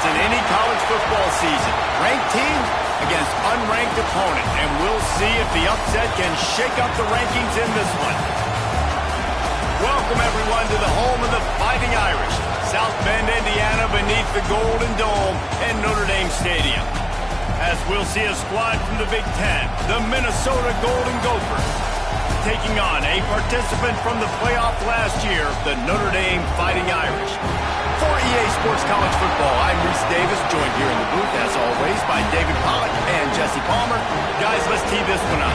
in any college football season. Ranked teams against unranked opponent, and we'll see if the upset can shake up the rankings in this one. Welcome, everyone, to the home of the Fighting Irish, South Bend, Indiana, beneath the Golden Dome and Notre Dame Stadium. As we'll see a squad from the Big Ten, the Minnesota Golden Gophers, taking on a participant from the playoff last year, the Notre Dame Fighting Irish. For EA Sports College Football, I'm Reese Davis, joined here in the booth, as always, by David Pollack and Jesse Palmer. Guys, let's tee this one up.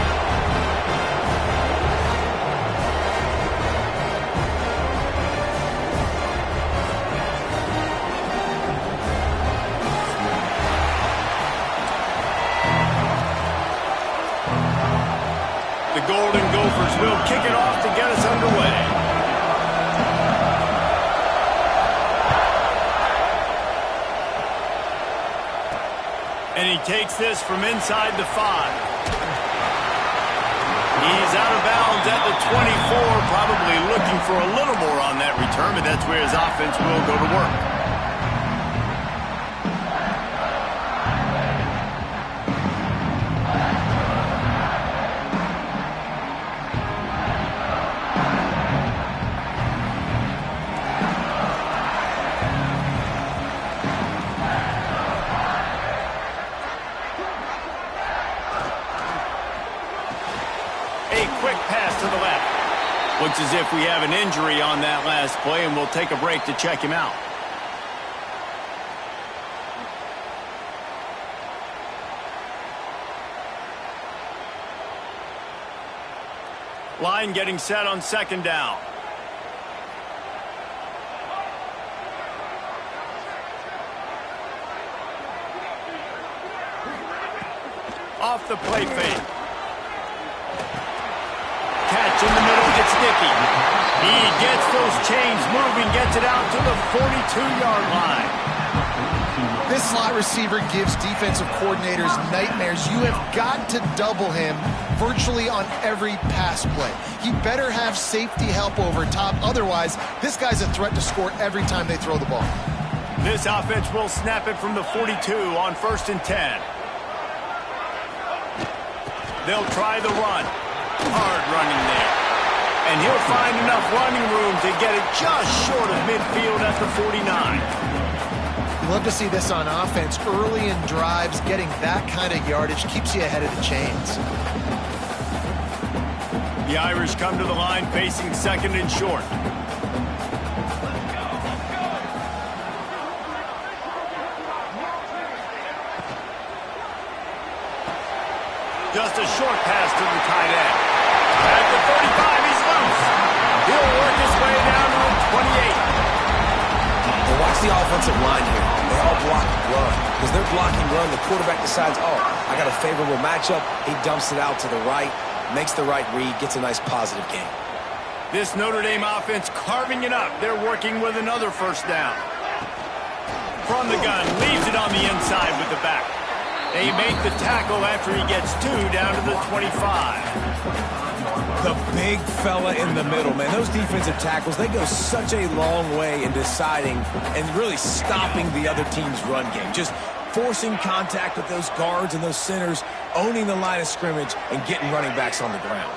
The Golden Gophers will kick it off to get us underway. And he takes this from inside the 5. He's out of bounds at the 24, probably looking for a little more on that return, but that's where his offense will go to work. Quick pass to the left. Looks as if we have an injury on that last play, and we'll take a break to check him out. Line getting set on second down. Off the play fake. Catch in the middle, it's Dickey. He gets those chains moving, gets it out to the 42-yard line. This slot receiver gives defensive coordinators nightmares. You have got to double him virtually on every pass play. He better have safety help over top. Otherwise, this guy's a threat to score every time they throw the ball. This offense will snap it from the 42 on 1st and 10. They'll try the run. Hard running there. And he'll find enough running room to get it just short of midfield at the 49. You love to see this on offense. Early in drives, getting that kind of yardage keeps you ahead of the chains. The Irish come to the line facing 2nd and short. Just a short pass to the tight end. At the 35, he's loose. He'll work his way down to the 28. And watch the offensive line here. They all block and run. Because they're blocking run, the quarterback decides, oh, I got a favorable matchup. He dumps it out to the right, makes the right read, gets a nice positive gain. This Notre Dame offense carving it up. They're working with another first down. From the gun, leaves it on the inside with the back. They make the tackle after he gets 2 down to the 25. The big fella in the middle, man. Those defensive tackles, they go such a long way in deciding and really stopping the other team's run game. Just forcing contact with those guards and those centers, owning the line of scrimmage, and getting running backs on the ground.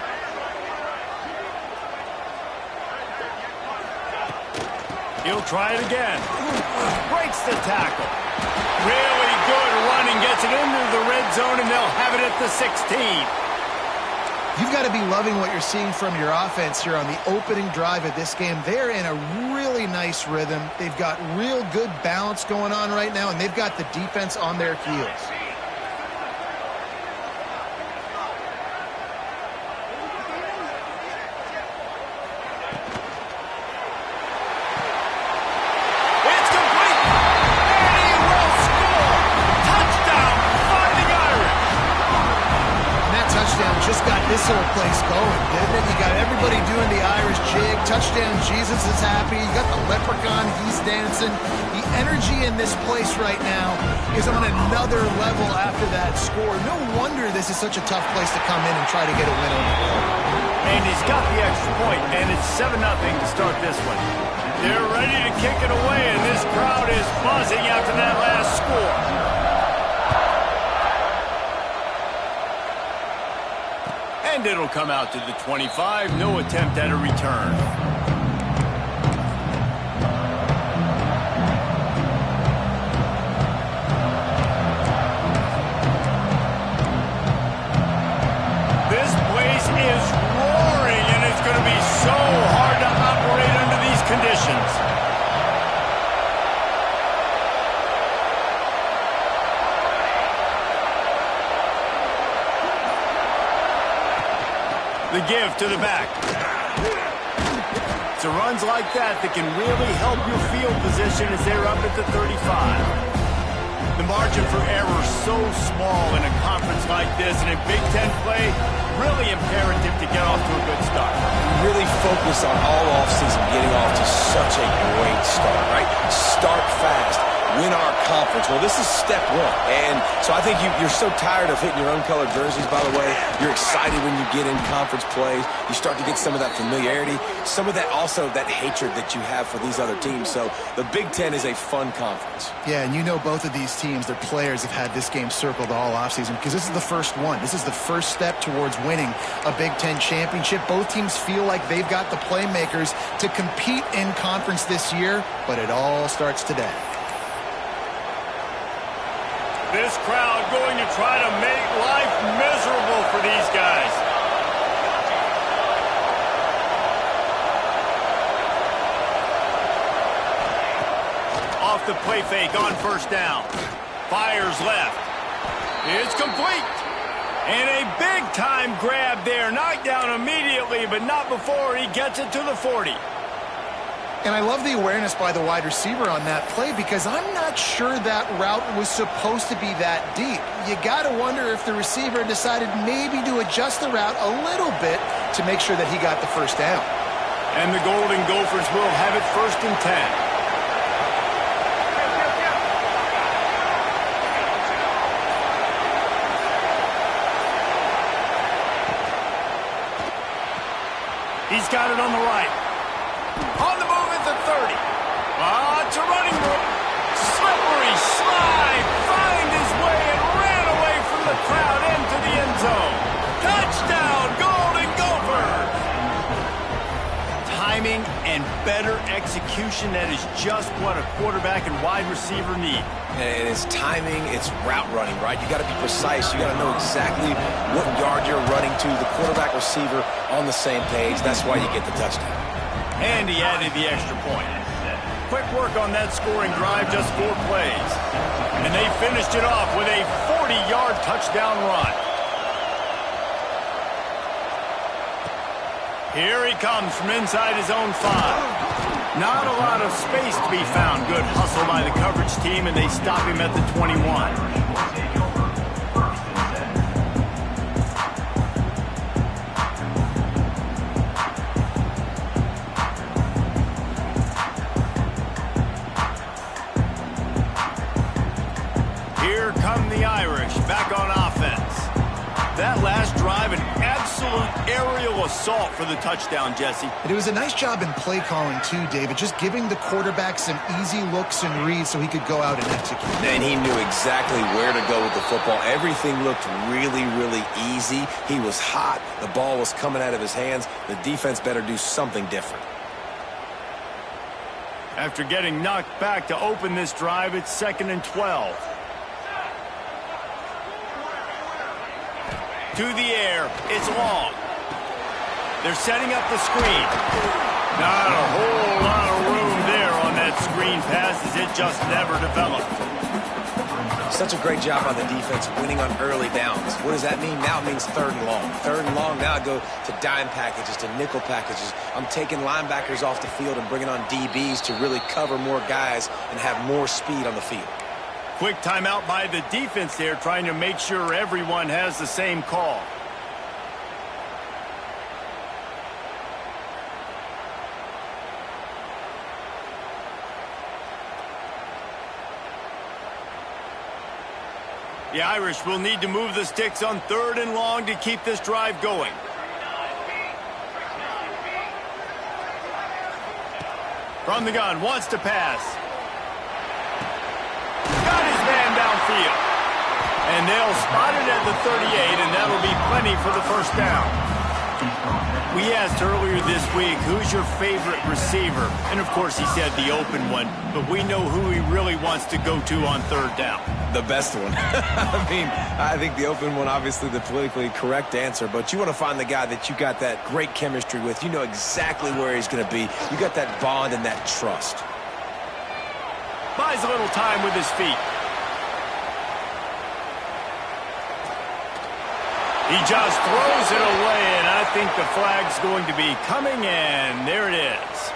He'll try it again. Breaks the tackle. Really good running, gets it into the red zone, and they'll have it at the 16. You've got to be loving what you're seeing from your offense here on the opening drive of this game. They're in a really nice rhythm. They've got real good balance going on right now, and they've got the defense on their heels. Just got this whole place going, didn't it? You got everybody doing the Irish jig. Touchdown, Jesus is happy. You got the leprechaun, he's dancing. The energy in this place right now is on another level after that score. No wonder this is such a tough place to come in and try to get a win on the road. And he's got the extra point, and it's 7-0 to start this one. They're ready to kick it away, and this crowd is buzzing after that last score. And it'll come out to the 25. No attempt at a return. This place is roaring, and it's going to be so hard to operate under these conditions. The give to the back. It's runs like that that can really help your field position as they're up at the 35. The margin for error so small in a conference like this, and in Big Ten play, really imperative to get off to a good start. Really focus on all offseason getting off to such a great start, right? Start fast. Win our conference. Well, this is step one. And so I think you're so tired of hitting your own colored jerseys, by the way. You're excited when you get in conference plays. You start to get some of that familiarity, some of that also that hatred that you have for these other teams. So the Big Ten is a fun conference. Yeah, and you know both of these teams, their players have had this game circled all offseason because this is the first one. This is the first step towards winning a Big Ten championship. Both teams feel like they've got the playmakers to compete in conference this year, but it all starts today. This crowd going to try to make life miserable for these guys. Off the play fake on first down. Fires left. It's complete. And a big-time grab there. Knocked down immediately, but not before he gets it to the 40. And I love the awareness by the wide receiver on that play because I'm not sure that route was supposed to be that deep. You got to wonder if the receiver decided maybe to adjust the route a little bit to make sure that he got the first down. And the Golden Gophers will have it 1st and 10. He's got it on the right. On the move at the 30. It's a running move. Slippery slide. Find his way and ran away from the crowd into the end zone. Touchdown, Golden Gophers. Timing and better execution. That is just what a quarterback and wide receiver need. And it's timing, it's route running, right? You got to be precise. You got to know exactly what yard you're running to. The quarterback receiver on the same page. That's why you get the touchdown. And he added the extra point. Quick work on that scoring drive, just 4 plays. And they finished it off with a 40-yard touchdown run. Here he comes from inside his own 5. Not a lot of space to be found. Good hustle by the coverage team, and they stop him at the 21. Here come the Irish back on offense. That last drive, an absolute aerial assault for the touchdown, Jesse. And it was a nice job in play calling too, David, just giving the quarterback some easy looks and reads so he could go out and execute. And he knew exactly where to go with the football. Everything looked really, really easy. He was hot. The ball was coming out of his hands. The defense better do something different. After getting knocked back to open this drive, it's 2nd and 12. To the air, it's long. They're setting up the screen. Not a whole lot of room there on that screen pass as it just never developed. Such a great job on the defense winning on early downs. What does that mean? Now it means 3rd and long. 3rd and long, now I go to dime packages, to nickel packages. I'm taking linebackers off the field and bringing on DBs to really cover more guys and have more speed on the field. Quick timeout by the defense there, trying to make sure everyone has the same call. The Irish will need to move the sticks on 3rd and long to keep this drive going. From the gun, wants to pass. Got his man downfield. And they'll spot it at the 38, and that'll be plenty for the first down. We asked earlier this week, who's your favorite receiver? And, of course, he said the open one, but we know who he really wants to go to on third down. The best one. I think the open one, obviously the politically correct answer, but you want to find the guy that you got that great chemistry with. You know exactly where he's going to be. You got that bond and that trust. Buys a little time with his feet. He just throws it away, and I think the flag's going to be coming in. There it is.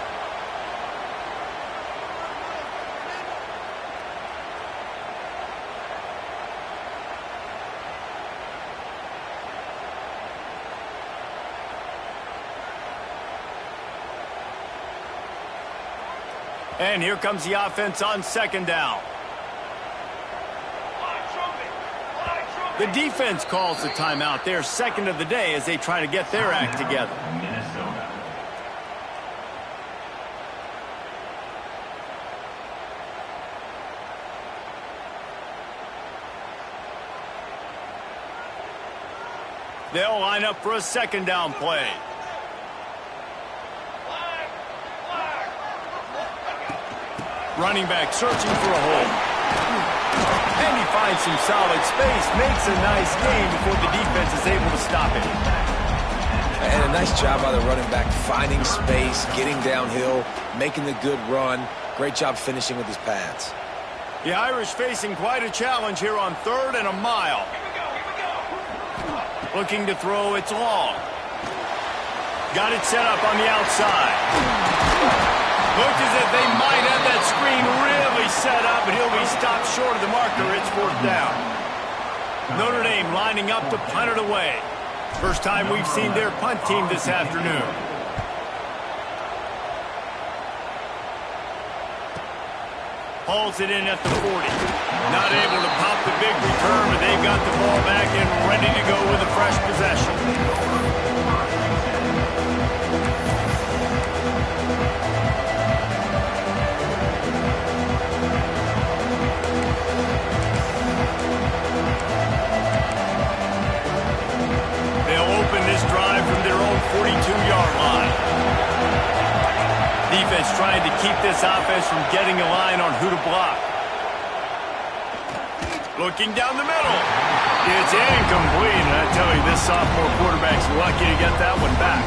And here comes the offense on second down. The defense calls the timeout. Their second of the day as they try to get their act together. They'll line up for a second down play. Running back searching for a hole. And he finds some solid space, makes a nice gain before the defense is able to stop it. And a nice job by the running back, finding space, getting downhill, making the good run. Great job finishing with his pads. The Irish facing quite a challenge here on 3rd and a mile. Looking to throw, it's long. Got it set up on the outside. Looks as if they might have that screen really set up, but he'll be stopped short of the marker. It's 4th down. Notre Dame lining up to punt it away. First time we've seen their punt team this afternoon. Hauls it in at the 40. Not able to pop the big return, but they've got the ball back and ready to go with a fresh possession. This drive from their own 42-yard line. Defense trying to keep this offense from getting a line on who to block. Looking down the middle. It's incomplete, and I tell you, this sophomore quarterback's lucky to get that one back.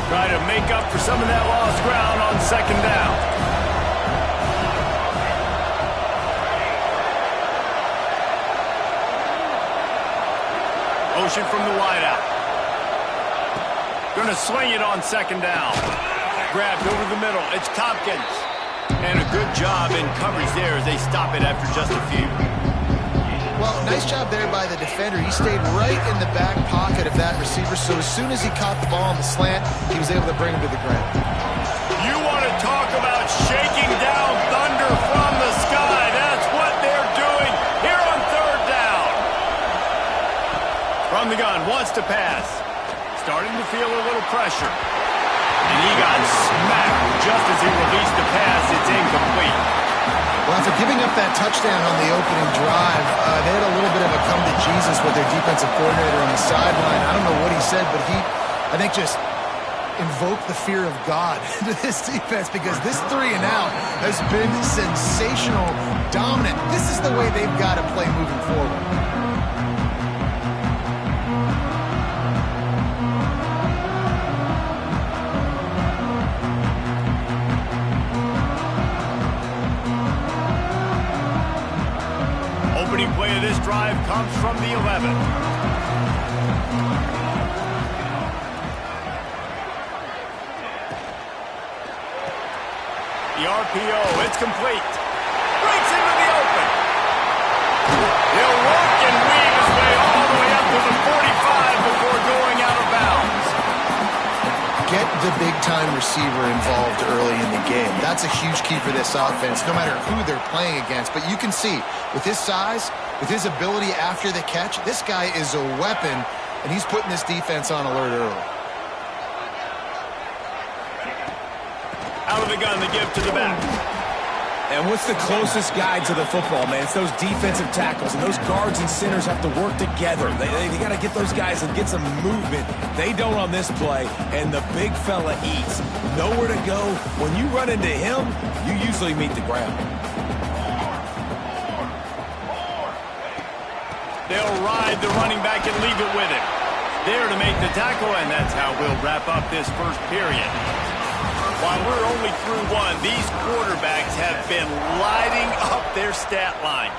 Try to make up for some of that lost ground on second down. Motion from the wideout. Going to swing it on second down. Grabbed over the middle. It's Tompkins. And a good job in coverage there as they stop it after just a few. Well, nice job there by the defender. He stayed right in the back pocket of that receiver, so as soon as he caught the ball on the slant, he was able to bring him to the ground. You want to talk about shaking down thunder from the sky. That's what they're doing here on 3rd down. From the gun, wants to pass. Starting to feel a little pressure. And he got smacked just as he released the pass. It's incomplete. Well, after giving up that touchdown on the opening drive, they had a little bit of a come to Jesus with their defensive coordinator on the sideline. I don't know what he said, but he, I think, just invoked the fear of God into this defense because this 3 and out has been sensational, dominant. This is the way they've got to play moving forward. Opening play of this drive comes from the 11. The RPO, it's complete. Breaks into the open. He'll work and weave his way all the way up to the 45 before going out of bounds. Get the big-time receiver involved early in the game. That's a huge key for this offense, no matter who they're playing against. But you can see, with his size, with his ability after the catch, this guy is a weapon, and he's putting this defense on alert early. Out of the gun, the give to the back. And what's the closest guy to the football, man? It's those defensive tackles, and those guards and centers have to work together. They got to get those guys and get some movement. They don't on this play, and the big fella eats. Nowhere to go. When you run into him, you usually meet the ground. They'll ride the running back and leave it with him. There to make the tackle, and that's how we'll wrap up this first period. While we're only through one, these quarterbacks have been lighting up their stat lines.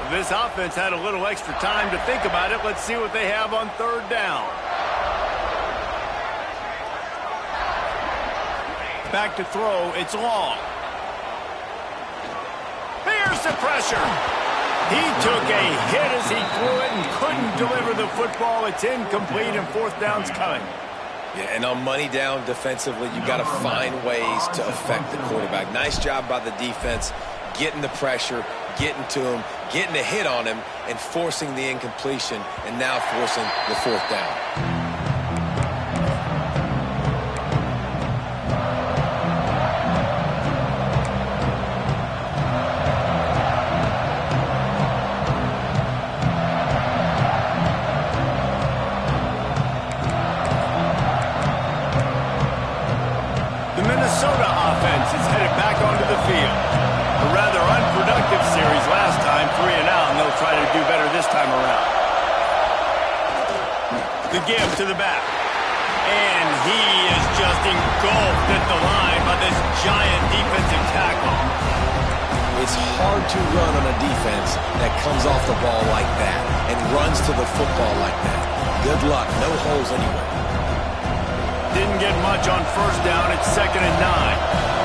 This offense had a little extra time to think about it. Let's see what they have on third down. Back to throw. It's long. Here's the pressure. He took a hit as he threw it and couldn't deliver the football. It's incomplete, and fourth down's coming. Yeah, and on money down defensively, you got to find ways to affect the quarterback. Nice job by the defense, getting the pressure, getting to him, getting a hit on him, and forcing the incompletion, and now forcing the fourth down. Give to the back. And he is just engulfed at the line by this giant defensive tackle. It's hard to run on a defense that comes off the ball like that and runs to the football like that. Good luck. No holes anywhere. Didn't get much on first down. It's 2nd and 9.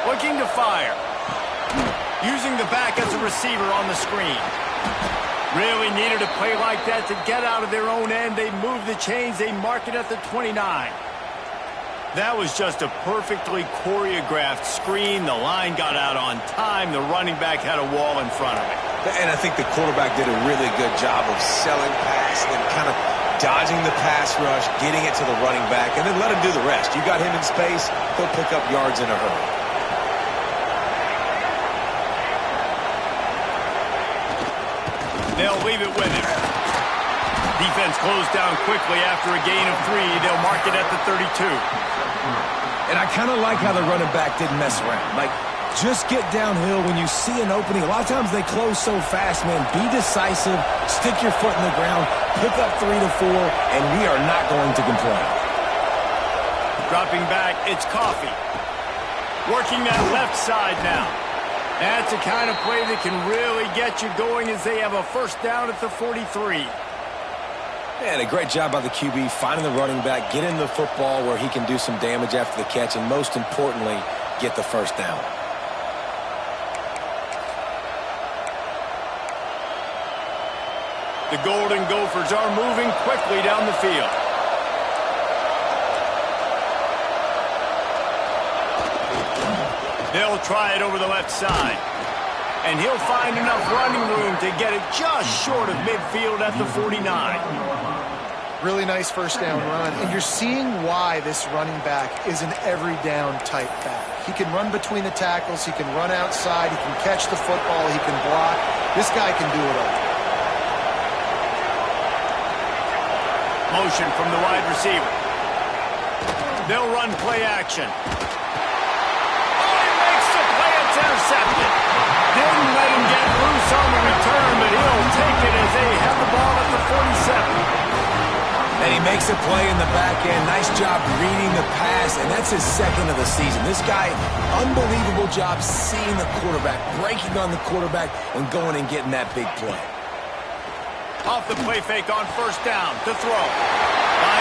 Looking to fire. Using the back as a receiver on the screen. Really needed a play like that to get out of their own end. They move the chains. They mark it at the 29. That was just a perfectly choreographed screen. The line got out on time. The running back had a wall in front of it. And I think the quarterback did a really good job of selling past and kind of dodging the pass rush, getting it to the running back, and then let him do the rest. You got him in space, he'll pick up yards in a hurry. They'll leave it with him. Defense closed down quickly after a gain of 3. They'll mark it at the 32. And I kind of like how the running back didn't mess around. Like, just get downhill when you see an opening. A lot of times they close so fast, man. Be decisive, stick your foot in the ground, pick up 3 to 4, and we are not going to complain. Dropping back, it's Coffee. Working that left side now. That's the kind of play that can really get you going as they have a first down at the 43. And a great job by the QB finding the running back, getting the football where he can do some damage after the catch, and most importantly, get the first down. The Golden Gophers are moving quickly down the field. They'll try it over the left side. And he'll find enough running room to get it just short of midfield at the 49. Really nice first down run. And you're seeing why this running back is an every down type back. He can run between the tackles. He can run outside. He can catch the football. He can block. This guy can do it all. Motion from the wide receiver. They'll run play action. Intercepted. Didn't let him get loose on the return, but he'll take it as they have the ball at the 47. And he makes a play in the back end. Nice job reading the pass, and that's his 2nd of the season. This guy, unbelievable job seeing the quarterback, breaking on the quarterback, and going and getting that big play. Off the play fake on first down to throw.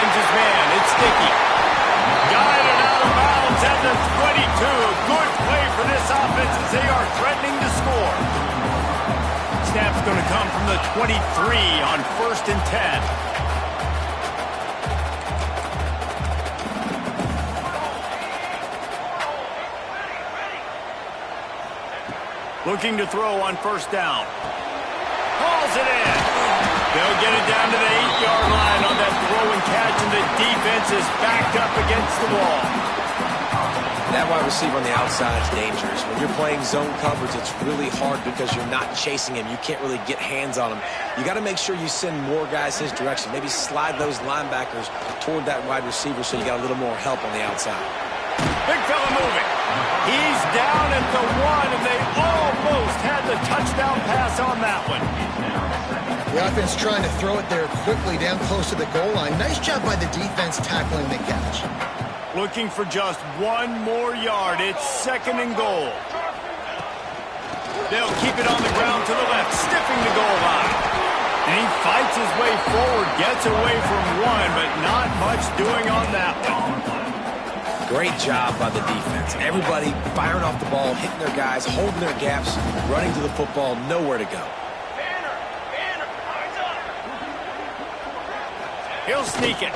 finds his man. It's sticky. Guided out of bounds at the 22. Good play for this offense as they are threatening to score. Snap's going to come from the 23 on 1st and 10. Looking to throw on 1st down. Hauls it in. They'll get it down to the 8-yard line on that throw and catch, and the defense is backed up against the wall. That wide receiver on the outside is dangerous. When you're playing zone coverage, it's really hard because you're not chasing him. You can't really get hands on him. You got to make sure you send more guys his direction. Maybe slide those linebackers toward that wide receiver so you got a little more help on the outside. Big fella moving. He's down at the 1, and they almost had the touchdown pass on that one. The offense trying to throw it there quickly down close to the goal line. Nice job by the defense tackling the catch. Looking for just 1 more yard. It's 2nd and goal. They'll keep it on the ground to the left, stiffing the goal line. And he fights his way forward, gets away from 1, but not much doing on that one. Great job by the defense. Everybody firing off the ball, hitting their guys, holding their gaps, running to the football, nowhere to go. He'll sneak it.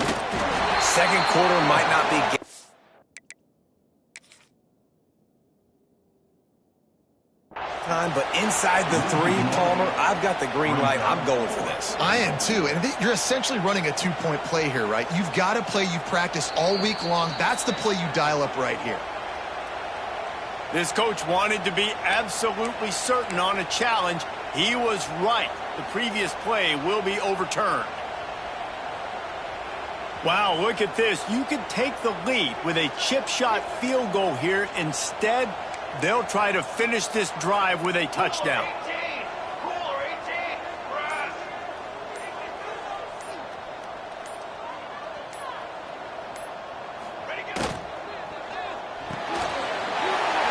Second quarter might not be time, but inside the 3, Palmer, I've got the green light. I'm going for this. I am too, and you're essentially running a 2-point play here, right? You've got a play you've practiced all week long. That's the play you dial up right here. This coach wanted to be absolutely certain on a challenge. He was right. The previous play will be overturned. Wow, look at this. You could take the lead with a chip shot field goal here. Instead, they'll try to finish this drive with a touchdown.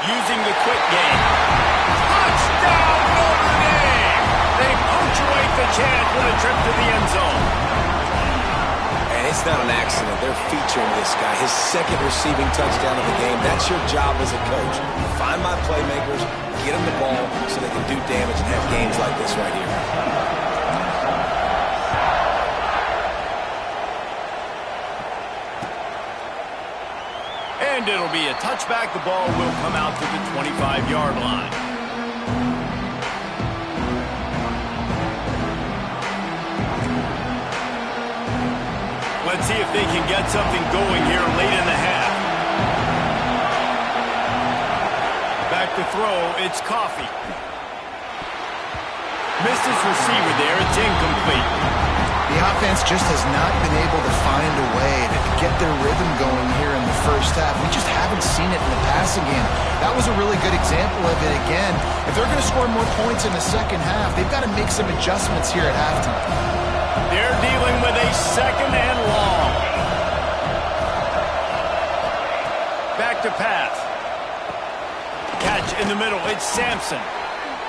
Using the quick game. Touchdown, Notre Dame! They punctuate the chance with a trip to the end zone. And it's not an accident. They're featuring this guy. His 2nd receiving touchdown of the game. That's your job as a coach. Find my playmakers, get them the ball so they can do damage and have games like this right here. And it'll be a touchback. The ball will come out to the 25-yard line. Let's see if they can get something going here late in the half. Back to throw, it's Coffee. Missed his receiver there, it's incomplete. The offense just has not been able to find a way to get their rhythm going here in the first half. We just haven't seen it in the passing game. That was a really good example of it again. If they're going to score more points in the second half, they've got to make some adjustments here at halftime. They're dealing with a 2nd and long. Back to pass. Catch in the middle, it's Sampson.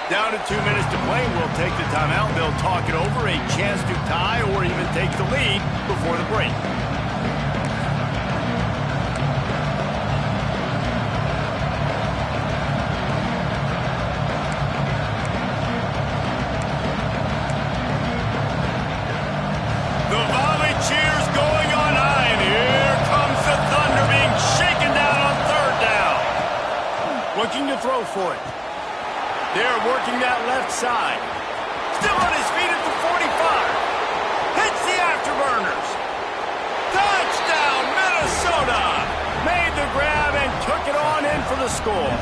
Down to 2 minutes to play. We'll take the timeout. They'll talk it over. A chance to tie or even take the lead before the break. The volley cheers going on high. And here comes the Thunder being shaken down on 3rd down. Looking to throw for it. They're working that left side. Still on his feet at the 45. Hits the afterburners. Touchdown, Minnesota. Made the grab and took it on in for the score.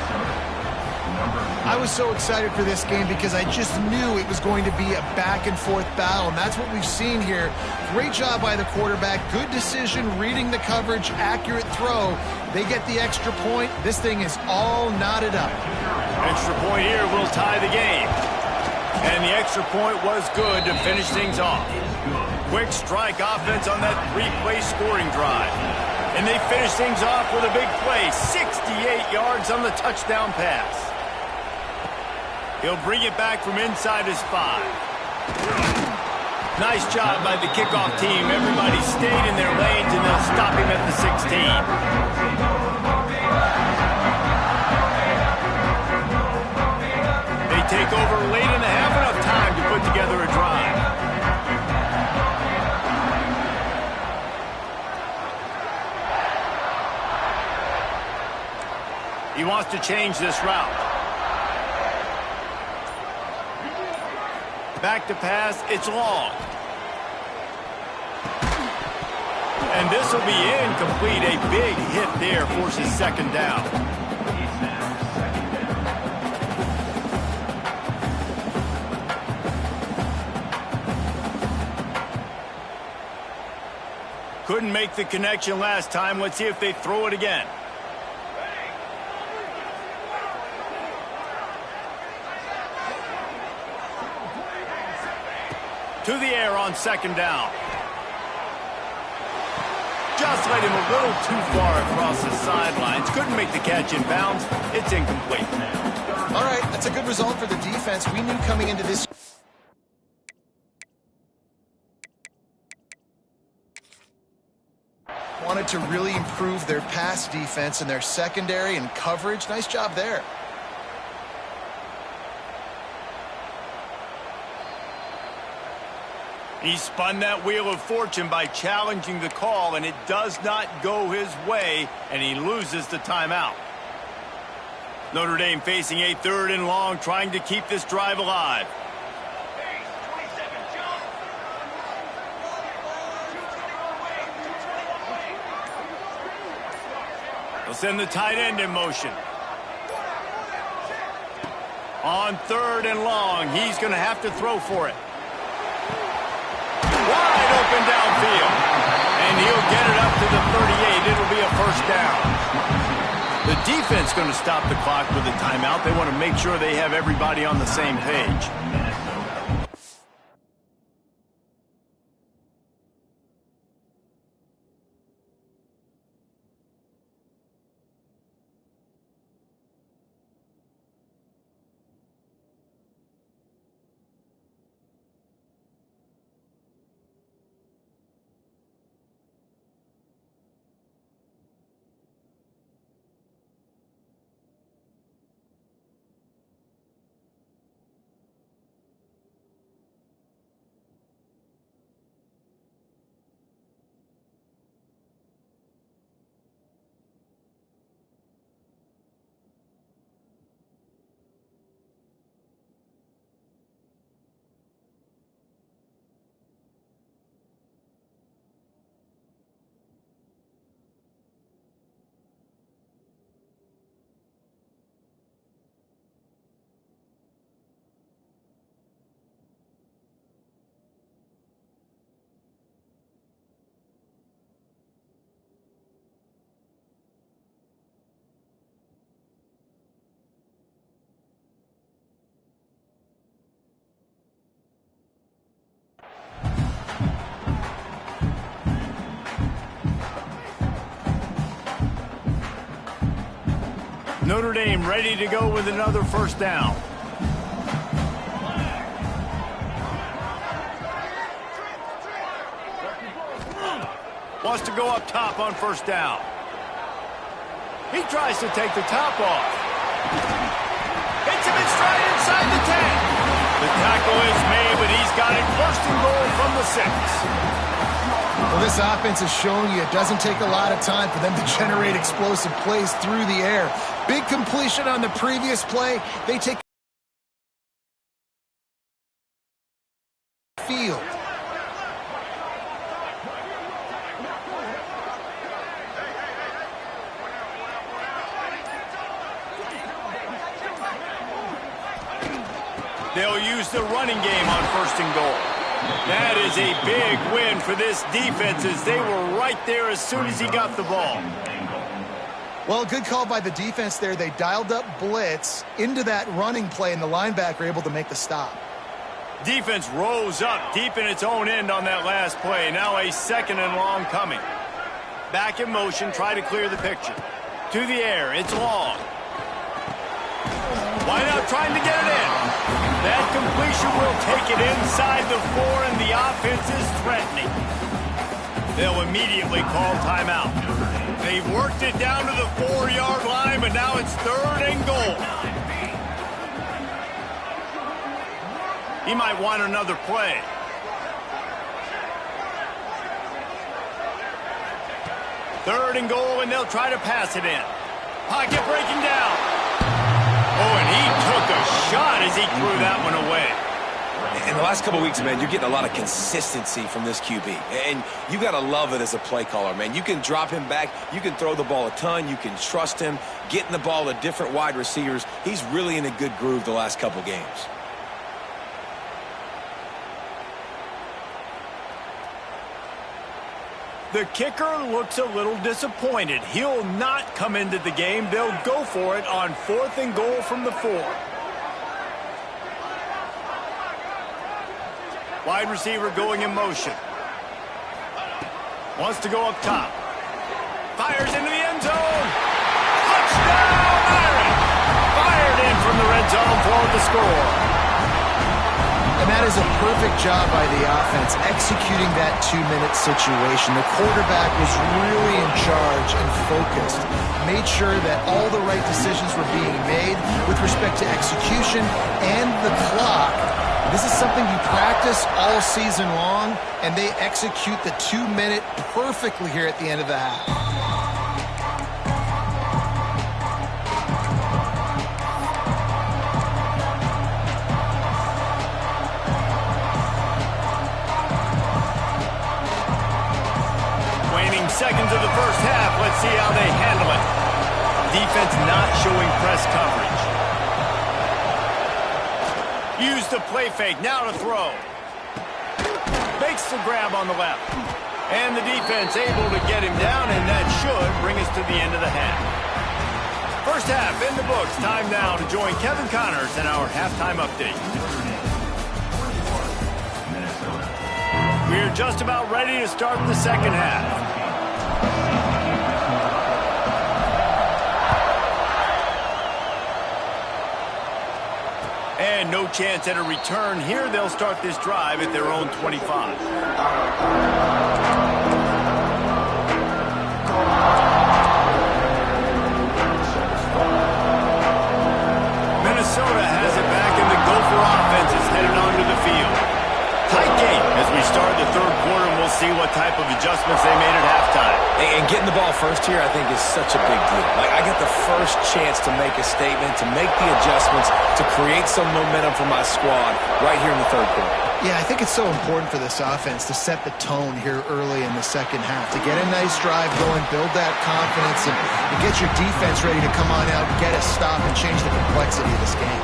I was so excited for this game because I just knew it was going to be a back-and-forth battle, and that's what we've seen here. Great job by the quarterback. Good decision, reading the coverage, accurate throw. They get the extra point. This thing is all knotted up. Extra point here will tie the game. And the extra point was good to finish things off. Quick strike offense on that 3-play scoring drive. And they finish things off with a big play. 68 yards on the touchdown pass. He'll bring it back from inside his 5. Nice job by the kickoff team. Everybody stayed in their lanes, and they'll stop him at the 16. They take over late and have enough time to put together a drive. He wants to change this route. Back to pass, it's long. And this will be incomplete. A big hit there forces second down. Couldn't make the connection last time. Let's see if they throw it again. To the air on second down. Just led him a little too far across the sidelines. Couldn't make the catch in bounds. It's incomplete. All right, that's a good result for the defense. We knew coming into this. Wanted to really improve their pass defense and their secondary and coverage. Nice job there. He spun that wheel of fortune by challenging the call, and it does not go his way, and he loses the timeout. Notre Dame facing a 3rd and long, trying to keep this drive alive. They'll send the tight end in motion. On 3rd and long, he's going to have to throw for it. Wide open downfield. And he'll get it up to the 38. It'll be a first down. The defense going to stop the clock with a timeout. They want to make sure they have everybody on the same page. Notre Dame ready to go with another first down. Wants to go up top on first down. He tries to take the top off. Hits him in stride inside the 10. The tackle is made, but he's got it 1st and goal from the 6. Well, this offense has shown you it doesn't take a lot of time for them to generate explosive plays through the air. Big completion on the previous play. They take field. They'll use the running game on 1st and goal. That is a big win for this defense as they were right there as soon as he got the ball. Well, good call by the defense there. They dialed up blitz into that running play, and the linebacker able to make the stop. Defense rose up deep in its own end on that last play. Now a 2nd and long coming. Back in motion, try to clear the picture. To the air, it's long. Why not trying to get it in? That completion will take it inside the 4, and the offense is threatening. They'll immediately call timeout. They've worked it down to the 4-yard line, but now it's 3rd and goal. He might want another play. Third and goal, and they'll try to pass it in. Pocket breaking down. Oh, and he took a shot as he threw that one away. In the last couple of weeks, man, you're getting a lot of consistency from this QB. And you got to love it as a play caller, man. You can drop him back. You can throw the ball a ton. You can trust him. Getting the ball to different wide receivers. He's really in a good groove the last couple games. The kicker looks a little disappointed. He'll not come into the game. They'll go for it on 4th and goal from the 4. Wide receiver going in motion. Wants to go up top. Fires into the end zone. Touchdown, Irish! Fired in from the red zone for the score. And that is a perfect job by the offense, executing that 2-minute situation. The quarterback was really in charge and focused. Made sure that all the right decisions were being made with respect to execution and the clock. This is something you practice all season long, and they execute the 2-minute perfectly here at the end of the half. Seconds of the first half. Let's see how they handle it. Defense not showing press coverage. Use the play fake. Now to throw. Makes the grab on the left. And the defense able to get him down, and that should bring us to the end of the half. First half in the books. Time now to join Kevin Connors in our halftime update. We're just about ready to start the second half. And no chance at a return here. They'll start this drive at their own 25. Minnesota has it back, and the Gopher offense is headed onto the field. Tight game as we start the third quarter, and we'll see what type of adjustments they made at halftime. And getting the ball first here, I think, is such a big deal. Like, I get the first chance to make a statement, to make the adjustments, to create some momentum for my squad right here in the third quarter. Yeah, I think it's so important for this offense to set the tone here early in the second half, to get a nice drive going, build that confidence, and get your defense ready to come on out, get a stop, and change the complexity of this game.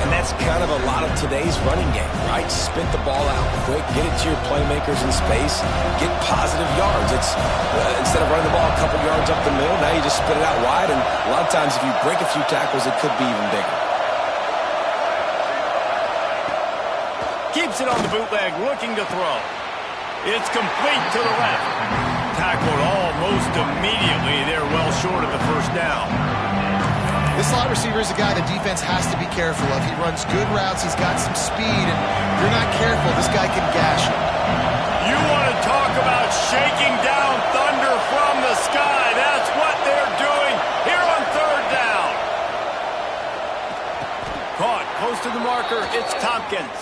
And that's kind of a lot of today's running game, right? Spit the ball out quick, get it to your playmakers in space, get positive yards. It's instead of running the ball a couple yards up the middle, now you just spit it out wide, and a lot of times if you break a few tackles, it could be even bigger. Keeps it on the bootleg, looking to throw. It's complete to the left. Tackled almost immediately. They're well short of the first down. This slot receiver is a guy the defense has to be careful of. He runs good routes. He's got some speed, and if you're not careful, this guy can gash you. You want to talk about shaking down thunder from the sky. That's what they're doing here on third down. Caught close to the marker. It's Tompkins.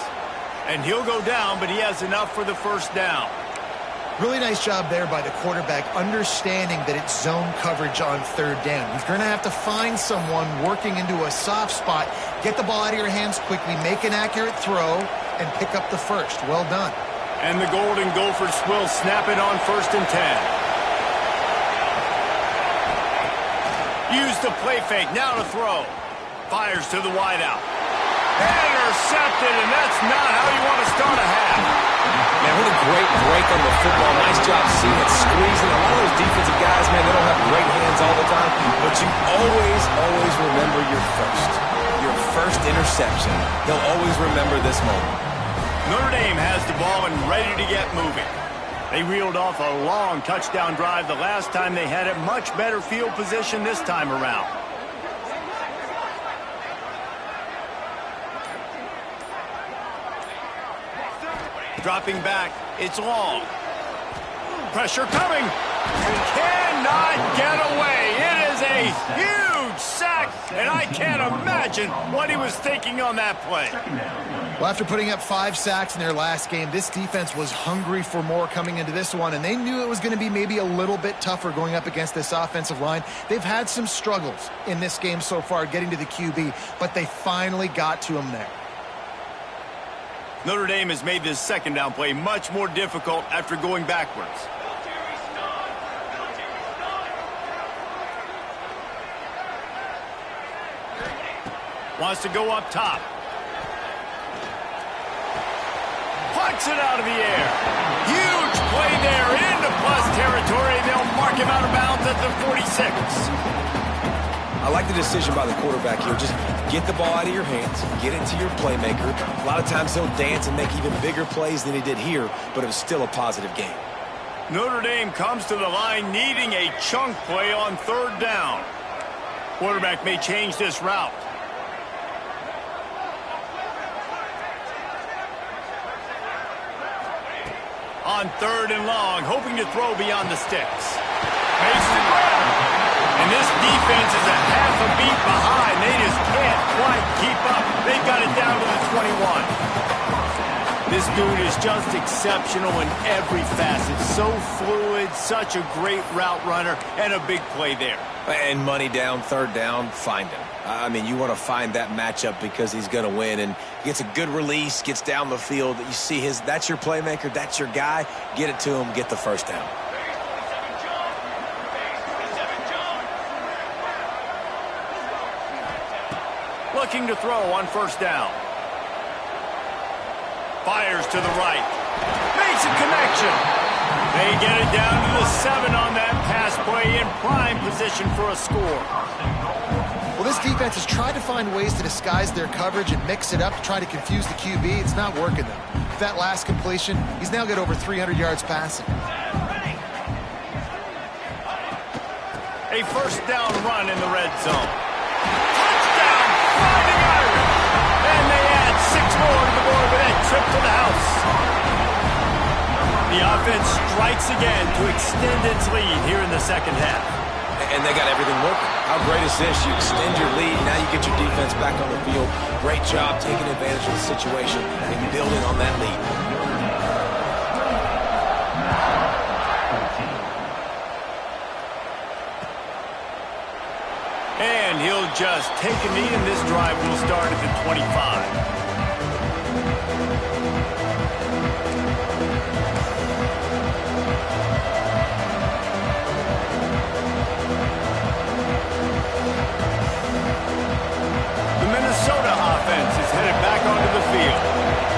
And he'll go down, but he has enough for the first down. Really nice job there by the quarterback, understanding that it's zone coverage on third down. You're going to have to find someone working into a soft spot, get the ball out of your hands quickly, make an accurate throw, and pick up the first. Well done. And the Golden Gophers will snap it on 1st and 10. Use the play fake. Now to throw. Fires to the wideout. Intercepted, and that's not how you want to start a half. Man, what a great break on the football. Nice job seeing it, squeezing. A lot of those defensive guys, man, they don't have great hands all the time, but you always remember your first interception. They'll always remember this moment. Notre Dame has the ball and ready to get moving. They reeled off a long touchdown drive the last time they had it. Much better field position this time around. Dropping back. It's long. Pressure coming. Cannot get away. It is a huge sack, and I can't imagine what he was thinking on that play. Well, after putting up 5 sacks in their last game, this defense was hungry for more coming into this one, and they knew it was going to be maybe a little bit tougher going up against this offensive line. They've had some struggles in this game so far getting to the QB, but they finally got to him there. Notre Dame has made this second down play much more difficult after going backwards. Wants to go up top. Punts it out of the air. Huge play there into plus territory. They'll mark him out of bounds at the 46. I like the decision by the quarterback here. Just get the ball out of your hands, get it to your playmaker. A lot of times he'll dance and make even bigger plays than he did here, but it was still a positive game. Notre Dame comes to the line needing a chunk play on third down. Quarterback may change this route. On third and long, hoping to throw beyond the sticks. Makes the grab. And this defense is a half a beat behind. They just can't quite keep up. They've got it down to the 21. This dude is just exceptional in every facet. So fluid, such a great route runner, and a big play there. And money down, third down, find him. I mean, you want to find that matchup because he's going to win, and gets a good release, gets down the field. You see that's your playmaker, that's your guy. Get it to him, get the first down. Looking to throw on first down. Fires to the right. Makes a connection. They get it down to the 7 on that pass play, in prime position for a score. Well, this defense has tried to find ways to disguise their coverage and mix it up to try to confuse the QB. It's not working, though. With that last completion, he's now got over 300 yards passing. A first down run in the red zone. Touchdown, Fighting Irish! And they add 6 more to the board with that trip to the house. The offense strikes again to extend its lead here in the second half. And they got everything working. How great is this? You extend your lead, now you get your defense back on the field. Great job taking advantage of the situation and building on that lead. And he'll just take a knee, and this drive will start at the 25.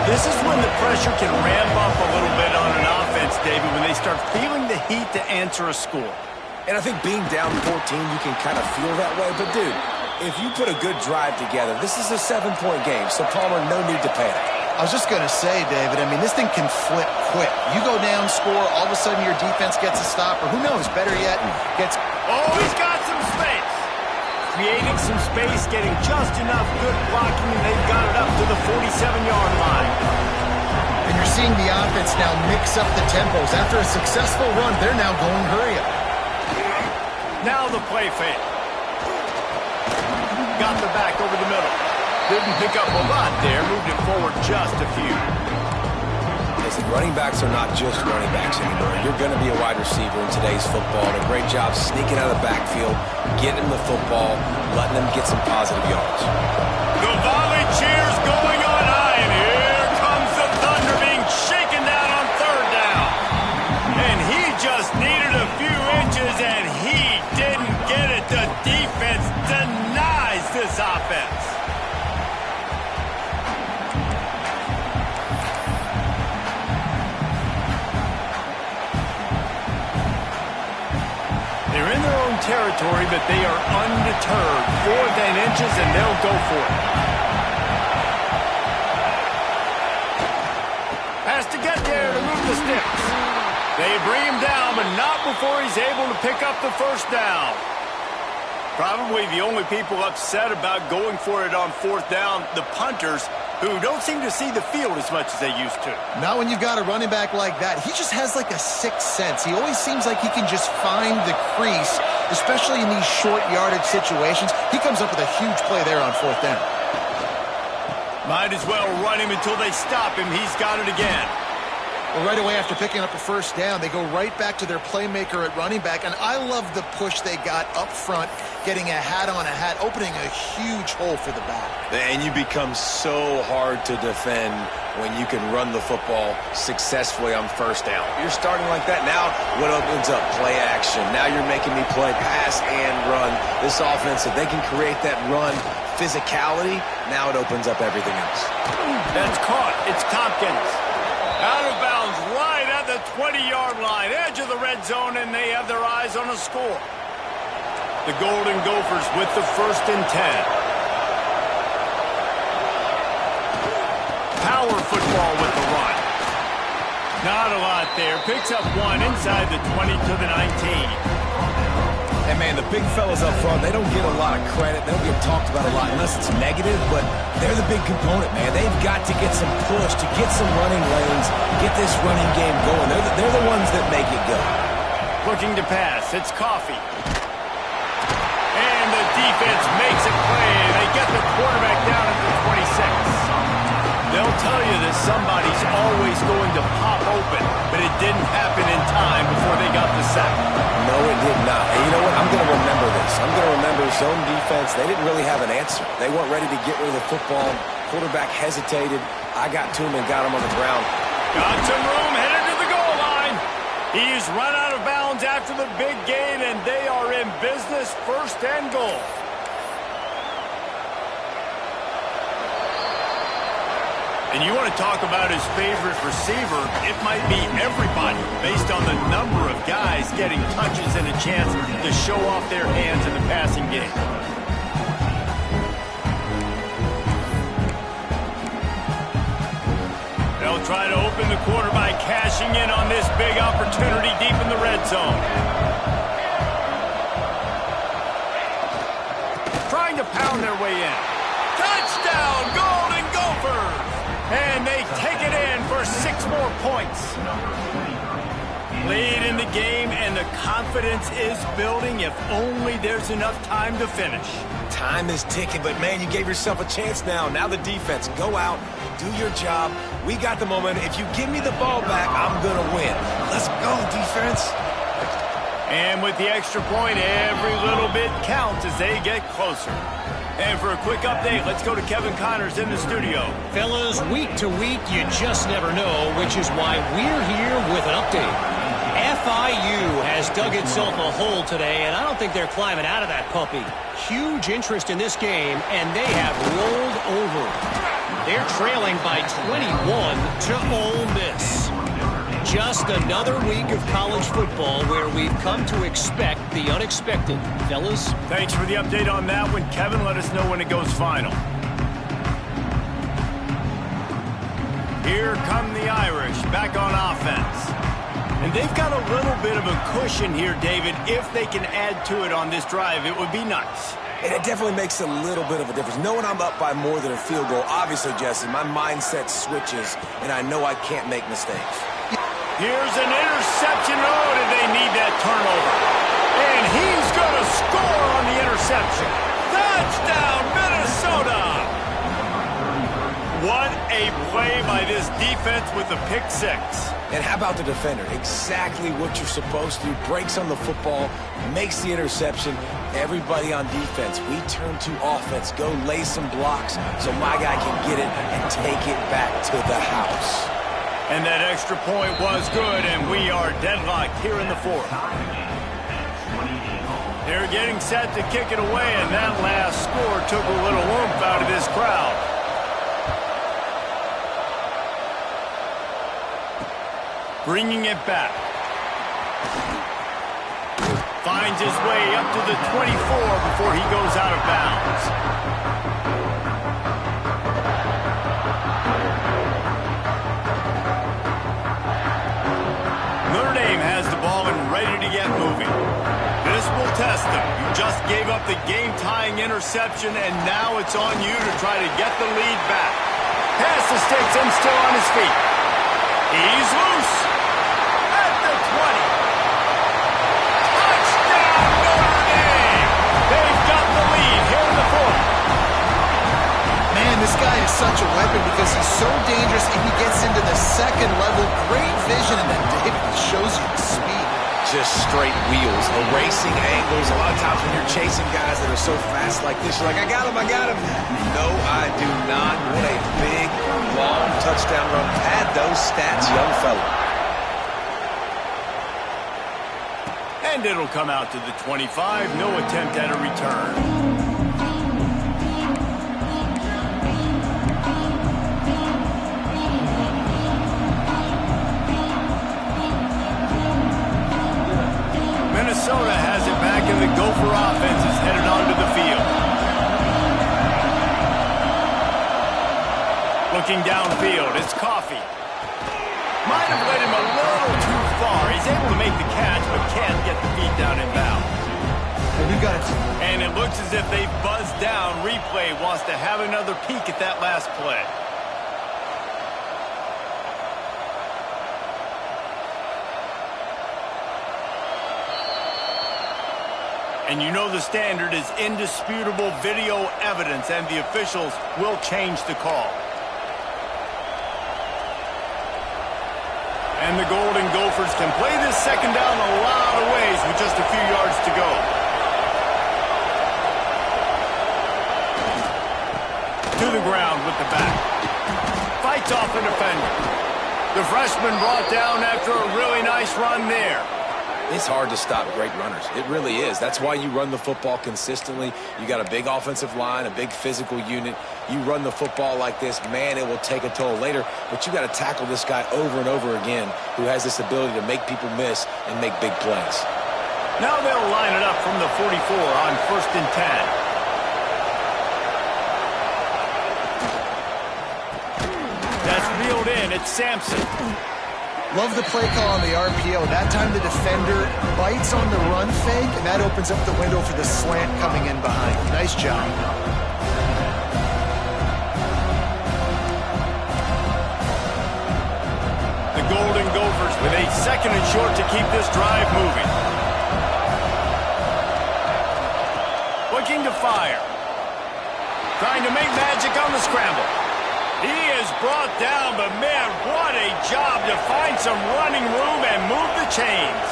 This is when the pressure can ramp up a little bit on an offense, David, when they start feeling the heat to answer a score. And I think being down 14, you can kind of feel that way. But, dude, if you put a good drive together, this is a 7-point game, so Palmer, no need to panic. I was just going to say, David, I mean, this thing can flip quick. You go down, score, all of a sudden your defense gets a stop, or who knows, better yet, gets... Oh, he's got some space. Creating some space, getting just enough good blocking, and they've got it up to the 47-yard line. And you're seeing the offense now mix up the tempos. After a successful run, they're now going hurry up. Now the play fake. Got the back over the middle. Didn't pick up a lot there, moved it forward just a few. Listen, running backs are not just running backs anymore. You're going to be a wide receiver in today's football. And a great job sneaking out of the backfield, getting him the football, letting him get some positive yards. The volley cheers going on high, and here comes the Thunder being shaken down on third down. And he just needed a few inches, and he didn't get it. The defense denies this offense. They're in their own territory, but they are undeterred. 4th and inches, and they'll go for it. Has to get there to move the sticks. They bring him down, but not before he's able to pick up the first down. Probably the only people upset about going for it on 4th down, the punters, who don't seem to see the field as much as they used to. Not when you've got a running back like that. He just has like a sixth sense. He always seems like he can just find the crease, especially in these short yardage situations. He comes up with a huge play there on 4th down. Might as well run him until they stop him. He's got it again. Well, right away after picking up a 1st down, they go right back to their playmaker at running back, and I love the push they got up front, getting a hat on a hat, opening a huge hole for the back. And you become so hard to defend when you can run the football successfully on 1st down. You're starting like that. Now what opens up? Play action. Now you're making me play pass and run. This offense, if they can create that run physicality, now it opens up everything else. That's caught. It's Tompkins. Out of bounds right at the 20-yard line, edge of the red zone, and they have their eyes on a score. The Golden Gophers with the 1st and 10. Power football with the run. Not a lot there. Picks up 1 inside the 20 to the 19. And, man, the big fellas up front, they don't get a lot of credit. They don't get talked about a lot unless it's negative, but they're the big component, man. They've got to get some push, to get some running lanes, get this running game going. They're the ones that make it go. Looking to pass. It's Coffee. And the defense makes a play. They get the quarterback down at the 26. They'll tell you that somebody's always going to pop open, but it didn't happen in time before they got the sack. No, it did not. And you know what? I'm going to remember this. I'm going to remember zone defense. They didn't really have an answer. They weren't ready to get rid of the football. Quarterback hesitated. I got to him and got him on the ground. Got some room, headed to the goal line. He's run out of bounds after the big gain, and they are in business, 1st and goal. And you want to talk about his favorite receiver, it might be everybody based on the number of guys getting touches and a chance to show off their hands in the passing game. They'll try to open the quarter by cashing in on this big opportunity deep in the red zone. Trying to pound their way in. Touchdown, Golden Gophers! And they take it in for 6 more points. Lead in the game, and the confidence is building if only there's enough time to finish. Time is ticking, but, man, you gave yourself a chance now. Now the defense, go out, do your job. We got the momentum. If you give me the ball back, I'm going to win. Let's go, defense. And with the extra point, every little bit counts as they get closer. And for a quick update, let's go to Kevin Connors in the studio. Fellas, week to week, you just never know, which is why we're here with an update. FIU has dug itself a hole today, and I don't think they're climbing out of that puppy. Huge interest in this game, and they have rolled over. They're trailing by 21 to Ole Miss. Just another week of college football where we've come to expect the unexpected. Fellas? Thanks for the update on that one. Kevin, let us know when it goes final. Here come the Irish back on offense. And they've got a little bit of a cushion here, David. If they can add to it on this drive, it would be nice. And it definitely makes a little bit of a difference. Knowing I'm up by more than a field goal, obviously, Jesse, my mindset switches, and I know I can't make mistakes. Here's an interception. Oh, did they need that turnover? And he's going to score on the interception. Touchdown, Minnesota! What a play by this defense with the pick 6. And how about the defender? Exactly what you're supposed to do. Breaks on the football, makes the interception. Everybody on defense, we turn to offense. Go lay some blocks so my guy can get it and take it back to the house. And that extra point was good, and we are deadlocked here in the 4th. They're getting set to kick it away, and that last score took a little oomph out of this crowd. Bringing it back. Finds his way up to the 24 before he goes out of bounds. Notre Dame has the ball and ready to get moving. This will test them. You just gave up the game-tying interception, and now it's on you to try to get the lead back. Past the sticks and still on his feet. He's loose. At the 20. Touchdown, Notre Dame! They've got the lead here in the fourth. Man, this guy is such a weapon because he's so dangerous and he gets into the second level. Great vision, and then David shows you the speed. Just straight wheels, erasing angles. A lot of times when you're chasing guys that are so fast like this, you're like, I got him. No, I do not. What a big, long touchdown run. Pad those stats, young fella. And it'll come out to the 25. No attempt at a return. Minnesota has it back, and the Gopher offense is headed onto the field. Looking downfield, it's Coffee. Might have led him a little too far. He's able to make the catch, but can't get the feet down in bounds. And you got it. And it looks as if they've buzzed down. Replay wants to have another peek at that last play. And you know the standard is indisputable video evidence, and the officials will change the call. And the Golden Gophers can play this second down a lot of ways with just a few yards to go. To the ground with the back. Fights off the defender. The freshman brought down after a really nice run there. It's hard to stop great runners. It really is. That's why you run the football consistently. You got a big offensive line, a big physical unit. You run the football like this, man, it will take a toll later. But you got to tackle this guy over and over again who has this ability to make people miss and make big plays. Now they'll line it up from the 44 on 1st and 10. That's reeled in. It's Sampson. Love the play call on the RPO. That time the defender bites on the run fake, and that opens up the window for the slant coming in behind. Nice job. The Golden Gophers with a 2nd and short to keep this drive moving. Looking to fire. Trying to make magic on the scramble. He is brought down, but man, what a job to find some running room and move the chains.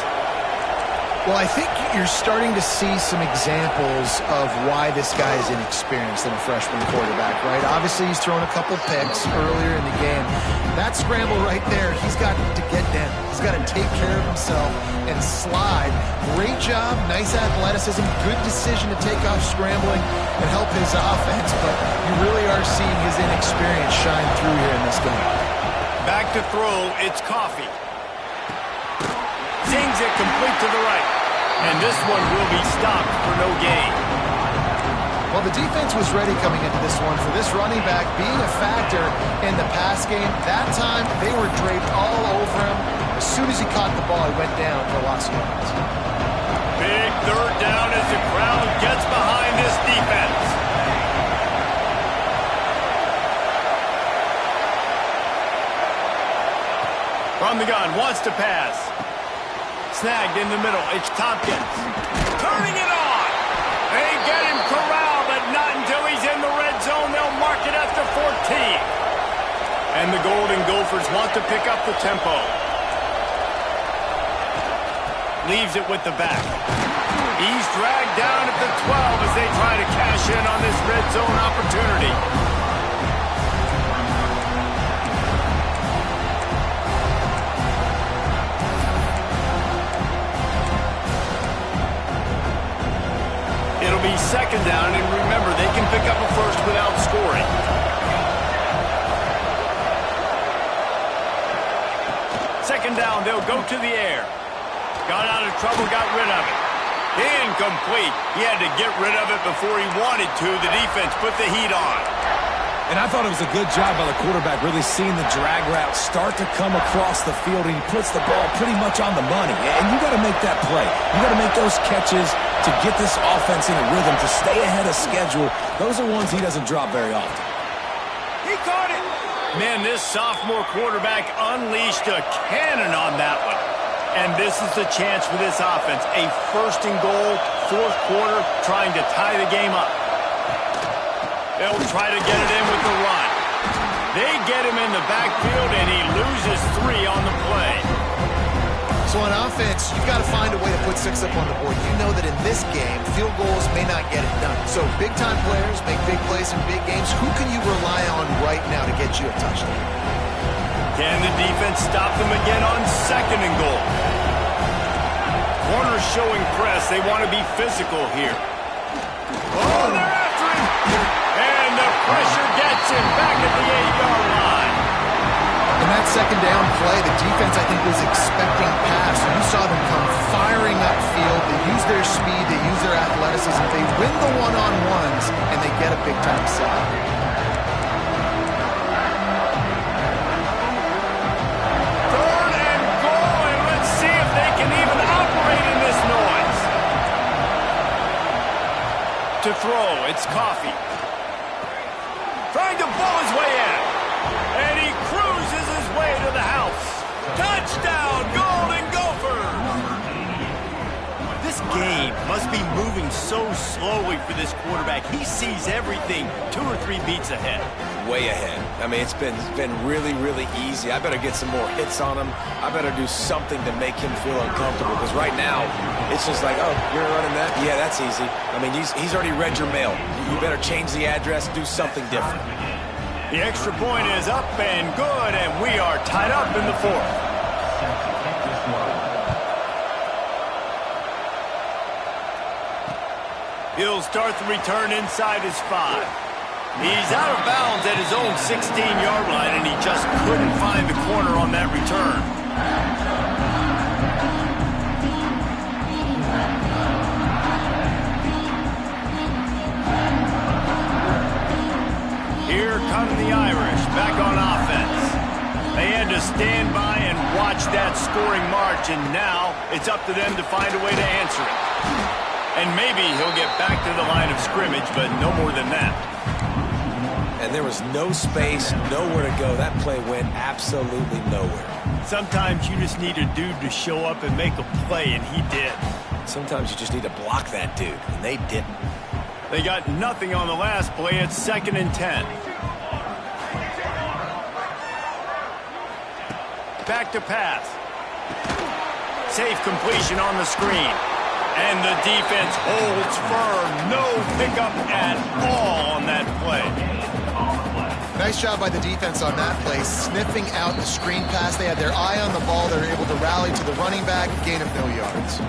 Well, I think you're starting to see some examples of why this guy is inexperienced in a freshman quarterback, right? Obviously, he's thrown a couple picks earlier in the game. That scramble right there, he's got to get down. He's got to take care of himself and slide. Great job, nice athleticism, good decision to take off scrambling and help his offense, but you really are seeing his inexperience shine through here in this game. Back to throw, it's Coffee. Zings it complete to the right. And this one will be stopped for no gain. Well, the defense was ready coming into this one for this running back being a factor in the pass game. That time, they were draped all over him. As soon as he caught the ball, he went down for a loss of yards. Big 3rd down as the crowd gets behind this defense. From the gun, wants to pass. Snagged in the middle, it's Tompkins. Turning it on. They get him corralled, but not until he's in the red zone. They'll mark it at the 14. And the Golden Gophers want to pick up the tempo. Leaves it with the back. He's dragged down at the 12 as they try to cash in on this red zone opportunity. It'll be 2nd down, and remember, they can pick up a first without scoring. Second down, they'll go to the air. Got out of trouble, got rid of it. Incomplete. He had to get rid of it before he wanted to. The defense put the heat on. And I thought it was a good job by the quarterback, really seeing the drag route start to come across the field, and he puts the ball pretty much on the money. And you got to make that play. You got to make those catches to get this offense in a rhythm, to stay ahead of schedule. Those are ones he doesn't drop very often. He caught it. Man, this sophomore quarterback unleashed a cannon on that one. And this is the chance for this offense. A first and goal, fourth quarter, trying to tie the game up. They'll try to get it in with the run. They get him in the backfield, and he loses 3 on the play. So on offense, you've got to find a way to put 6 up on the board. You know that in this game, field goals may not get it done. So big-time players make big plays in big games. Who can you rely on right now to get you a touchdown? Can the defense stop them again on second and goal? Corners showing press. They want to be physical here. Oh, they're after him. And the pressure gets him back at the 8-yard line. In that second down play, the defense, I think, was expecting pass. You saw them come firing upfield. They use their speed. They use their athleticism. They win the one-on-ones, and they get a big-time sack. Third and goal, and let's see if they can even operate in this noise. To throw, it's Coffee. Trying to pull his way in. And he cruises his way to the house. Touchdown, Golden Gophers! This game must be moving so slowly for this quarterback. He sees everything 2 or 3 beats ahead. Way ahead. I mean, it's been really, really easy. I better get some more hits on him. I better do something to make him feel uncomfortable, because right now, it's just like, oh, you're running that? Yeah, that's easy. I mean, he's already read your mail. You better change the address, do something different. The extra point is up and good, and we are tied up in the 4th. He'll start the return inside his 5. He's out of bounds at his own 16-yard line, and he just couldn't find the corner on that return. Here come the Irish, back on offense. They had to stand by and watch that scoring march, and now it's up to them to find a way to answer it. And maybe he'll get back to the line of scrimmage, but no more than that. And there was no space, nowhere to go. That play went absolutely nowhere. Sometimes you just need a dude to show up and make a play, and he did. Sometimes you just need to block that dude, and they didn't. They got nothing on the last play. It's 2nd and 10. Back to pass. Safe completion on the screen. And the defense holds firm. No pickup at all on that play. Nice job by the defense on that play, sniffing out the screen pass. They had their eye on the ball. They were able to rally to the running back, gain of no yards.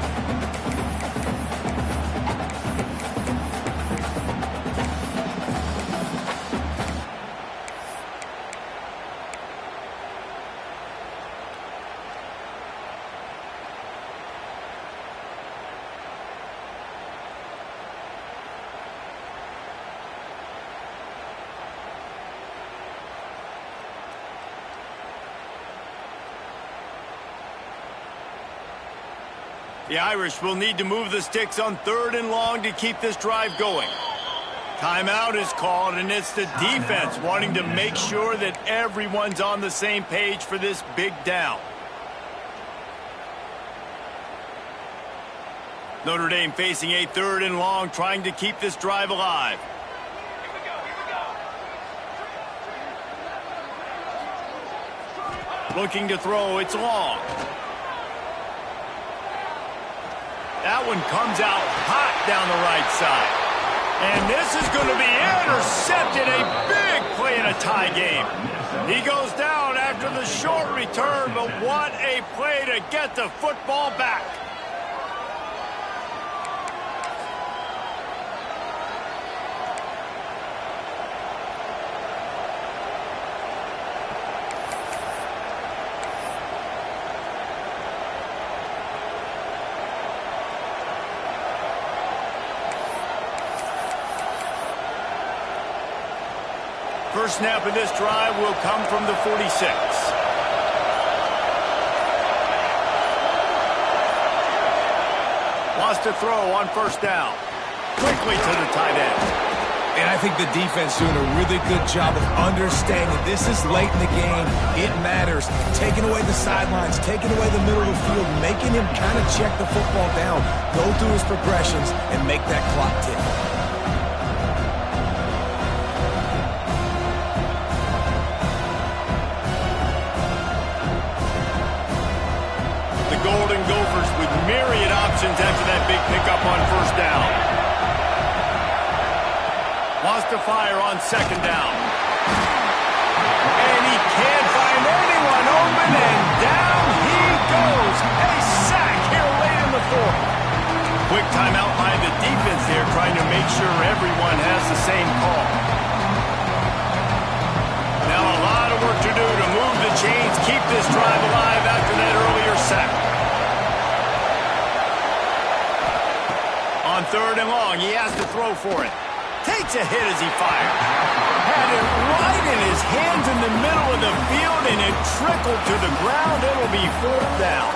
The Irish will need to move the sticks on 3rd and long to keep this drive going. Timeout is called, and it's the defense wanting to make sure that everyone's on the same page for this big down. Notre Dame facing a 3rd and long, trying to keep this drive alive. Looking to throw, it's long. That one comes out hot down the right side. And this is going to be intercepted. A big play in a tie game. He goes down after the short return, but what a play to get the football back. First snap of this drive will come from the 46. Lost a throw on 1st down. Quickly to the tight end. And I think the defense doing a really good job of understanding this is late in the game. It matters. Taking away the sidelines, taking away the middle of the field, making him kind of check the football down, go through his progressions, and make that clock tick. The Golden Gophers with myriad options after that big pickup on first down. Wants to fire on second down. And he can't find anyone open, and down he goes. A sack here late in the fourth. Quick timeout by the defense there, trying to make sure everyone has the same call. Now a lot of work to do to move the chains, keep this drive alive after that earlier sack. On third and long, he has to throw for it. Takes a hit as he fires. Had it right in his hands in the middle of the field, and it trickled to the ground. It'll be fourth down.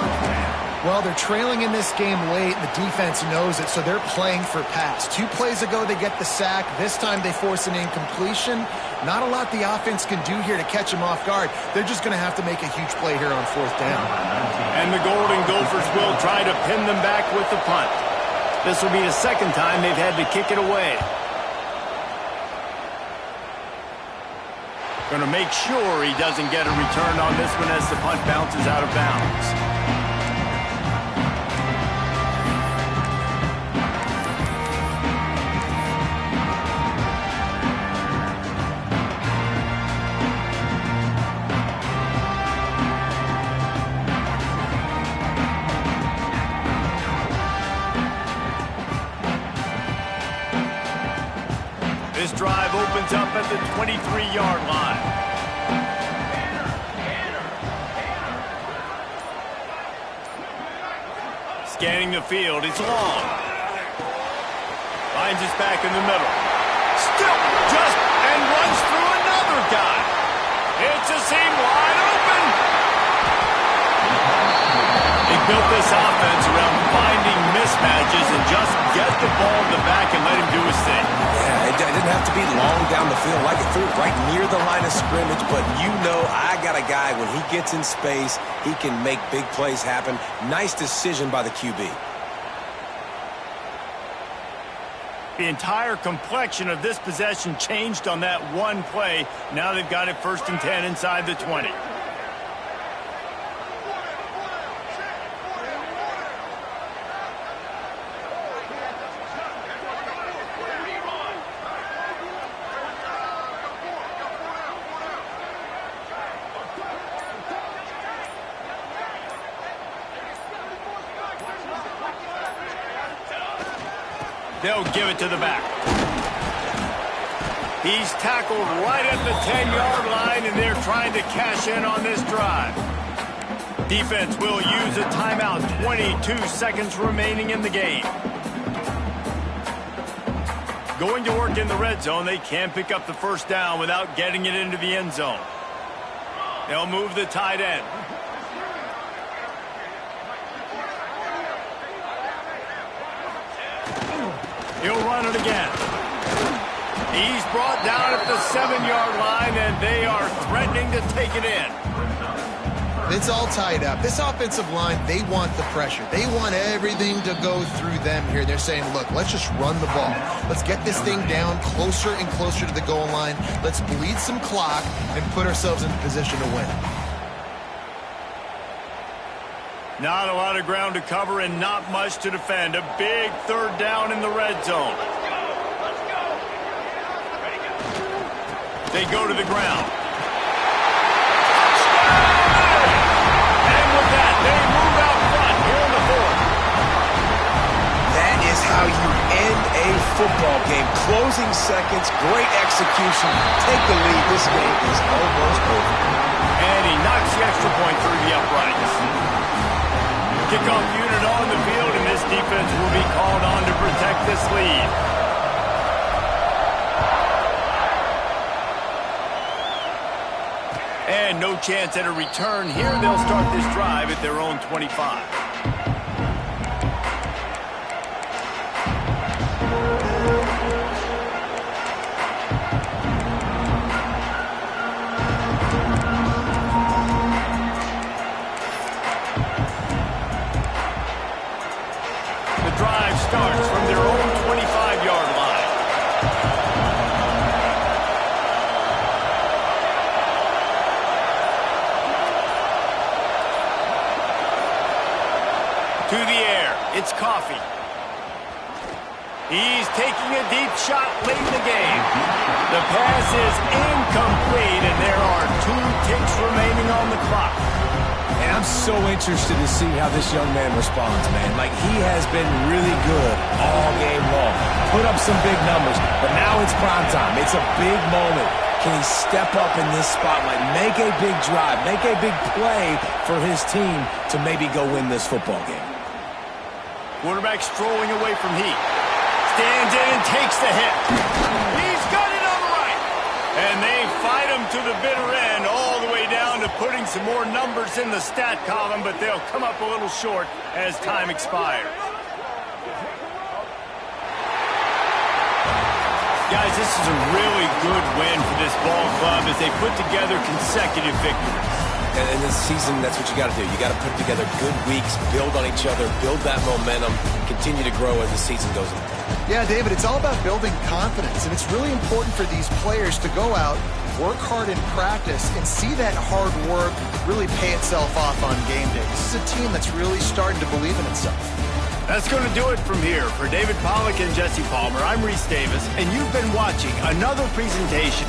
Well, they're trailing in this game late. The defense knows it, so they're playing for pass. 2 plays ago, they get the sack. This time, they force an incompletion. Not a lot the offense can do here to catch him off guard. They're just going to have to make a huge play here on fourth down. And the Golden Gophers will try to pin them back with the punt. This will be the second time they've had to kick it away. Going to make sure he doesn't get a return on this one as the punt bounces out of bounds. This drive opens up at the 23-yard line. Scanning the field, it's long. Finds his back in the middle. Still just and runs through another guy. It's a seam wide open. They built this offense around finding mismatches and just get the ball in the back and let him do his thing. Yeah, it didn't have to be long down the field. Like it threw it right near the line of scrimmage, but you know I got a guy, when he gets in space, he can make big plays happen. Nice decision by the QB. The entire complexion of this possession changed on that one play. Now they've got it 1st and 10 inside the 20. They'll give it to the back. He's tackled right at the 10-yard line, and they're trying to cash in on this drive. Defense will use a timeout. 22 seconds remaining in the game. Going to work in the red zone. They can pick up the first down without getting it into the end zone. They'll move the tight end. He'll run it again. He's brought down at the 7-yard line, and they are threatening to take it in. It's all tied up. This offensive line, they want the pressure. They want everything to go through them here. They're saying, look, let's just run the ball. Let's get this thing down closer and closer to the goal line. Let's bleed some clock and put ourselves in position to win. Not a lot of ground to cover and not much to defend. A big third down in the red zone. They go to the ground. And with that, they move out front here in the fourth. That is how you end a football game. Closing seconds, great execution. Take the lead. This game is almost over. And he knocks the extra point through the uprights. Kickoff unit on the field, and this defense will be called on to protect this lead. And no chance at a return here. They'll start this drive at their own 25. feet. He's taking a deep shot late in the game. The pass is incomplete, and there are 2 ticks remaining on the clock. And I'm so interested to see how this young man responds, man. Like, he has been really good all game long. Put up some big numbers, but now it's prime time. It's a big moment. Can he step up in this spotlight, make a big drive, make a big play for his team to maybe go win this football game? Quarterback strolling away from heat. Stands in and takes the hit. He's got it on the right. And they fight him to the bitter end, all the way down to putting some more numbers in the stat column, but they'll come up a little short as time expires. Guys, this is a really good win for this ball club as they put together consecutive victories. And in this season, that's what you got to do. You got to put together good weeks, build on each other, build that momentum, continue to grow as the season goes on. Yeah, David, it's all about building confidence, and it's really important for these players to go out, work hard in practice, and see that hard work really pay itself off on game day. This is a team that's really starting to believe in itself. That's going to do it from here. For David Pollack and Jesse Palmer, I'm Reese Davis, and you've been watching another presentation